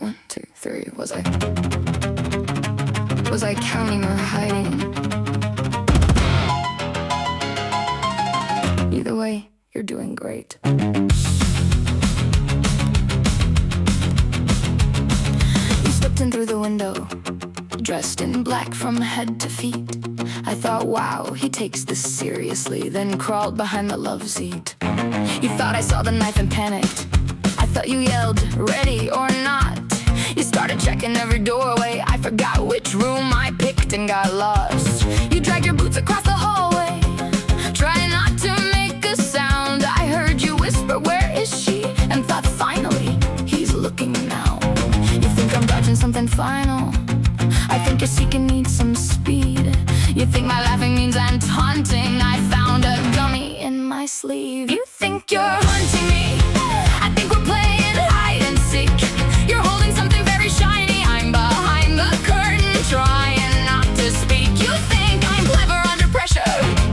1, 2, 3. Was I counting or hiding? Either way, you're doing great. You stepped in through the window, dressed in black from head to feet. I thought, wow, he takes this seriously, then crawled behind the love seat. You thought I saw the knife and panicked. I thought you yelled, ready or not. You started checking every doorway. I forgot which room I picked and got lost. You dragged your boots across the hallway, trying not to make a sound. I heard you whisper, where is she? And thought, finally, he's looking now. You think I'm dodging something final. I think your seeking needs some speed. You think my laughing means I'm taunting. I found a dummy in my sleeve. You think you're hunting me. I think we're playing hide and seek. You're holding something very shiny. I'm behind the curtain, trying not to speak. You think I'm clever under pressure.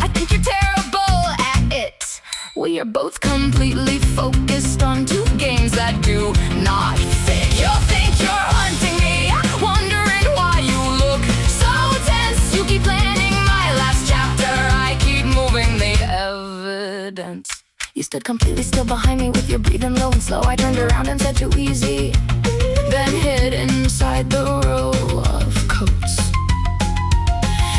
I think you're terrible at it. We are both completely focused on two games that do not fit. You think you're hunting me, wondering why you look so tense. You keep planning my last chapter, I keep moving the evidence. You stood completely still behind me with your breathing low and slow. I turned around and said, too easy, then hid inside the row of coats.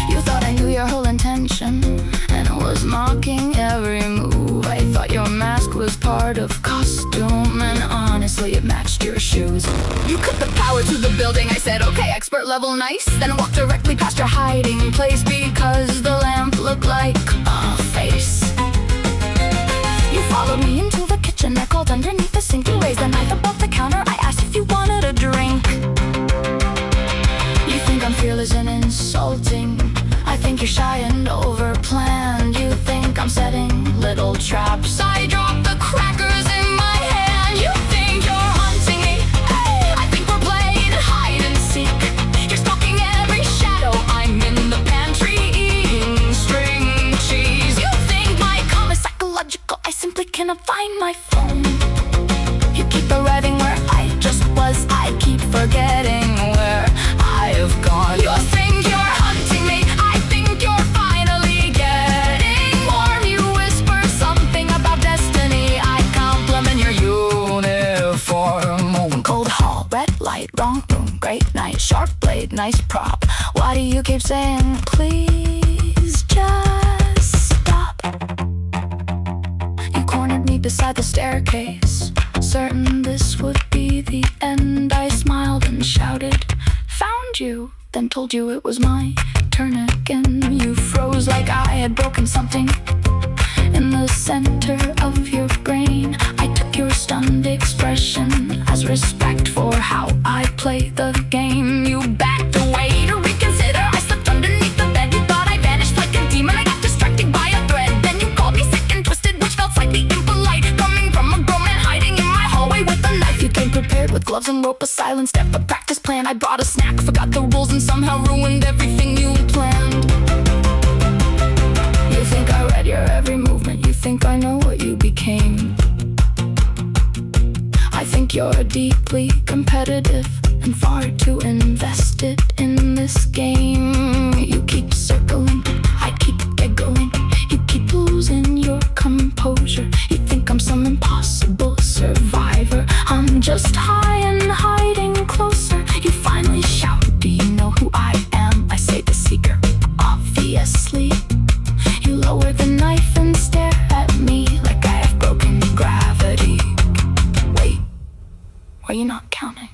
You thought I knew your whole intention and was mocking every move. I thought your mask was part of costume, and honestly it matched your shoes. You cut the power to the building. I said, okay, expert level nice, then walked directly past your hiding place because the lamp looked like a face. You followed me into the kitchen. I called underneath the sink. You raised the knife above the counter. I asked if you wanted a drink. You think I'm fearless and insulting. I think you're shy and overplanned. You think I'm setting little traps. I drop the crackers in my hand. You think you're hunting me. I think we're playing hide and seek. You're stalking every shadow. I'm in the pantry eating string cheese. You think my calm is psychological. I simply cannot find my phone. You keep arriving where I just was. I keep forgetting where I've gone. You think you're hunting me. I think you're finally getting warm. You whisper something about destiny. I compliment your uniform. Cold hall, red light, wrong room, great night, sharp blade, nice prop. Why do you keep saying, please just stop? You cornered me beside the staircase, certain this would be the end. I smiled and shouted, found you, then told you it was my turn again. You froze like I had broken something in the center of your brain. I took your stunned expression as respect for how I play the game. You backed away to reconsider. I slept underneath the bed. You thought I vanished like a demon. I got distracted by a thread. Then you called me sick and twisted, which felt slightly impolite, coming from a grown man hiding in my hallway with a knife. You came prepared with gloves and rope, a silent step, a practice plan. I brought a snack, forgot the rules, and somehow ruined everything you planned. You think I read your every movement. You think I know what you became. I think you're deeply competitive and far too invested in this game. You keep circling, I keep giggling. You keep losing your composure. You think I'm some impossible survivor. I'm just high and hiding closer. You finally shout, do you know who I am? I say the seeker, obviously. You lower the knife and stare at me like I have broken gravity. Wait, were you not counting?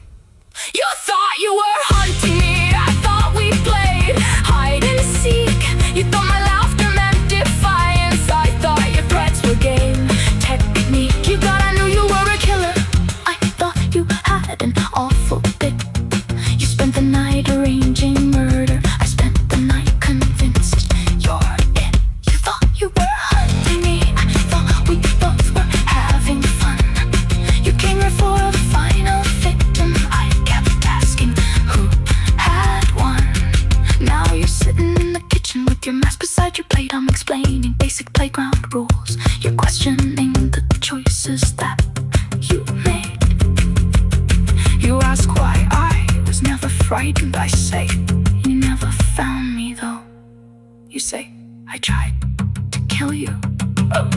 You thought you were hunting me. I thought we played hide and seek. You thought my laughter meant defiance. I thought your threats were game technique. You thought I knew you were a killer. I thought you had an awful bit. You spent the night arranging murder. I spent the night convinced you're it. You thought you were hunting me. I thought we both were having fun. You came here for a final victim. I kept asking, who ask why I was never frightened. I say, you never found me though. You say, I tried to kill you. Oh,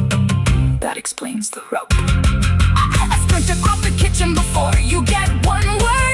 that explains the rope. I sprint across the kitchen before you get one word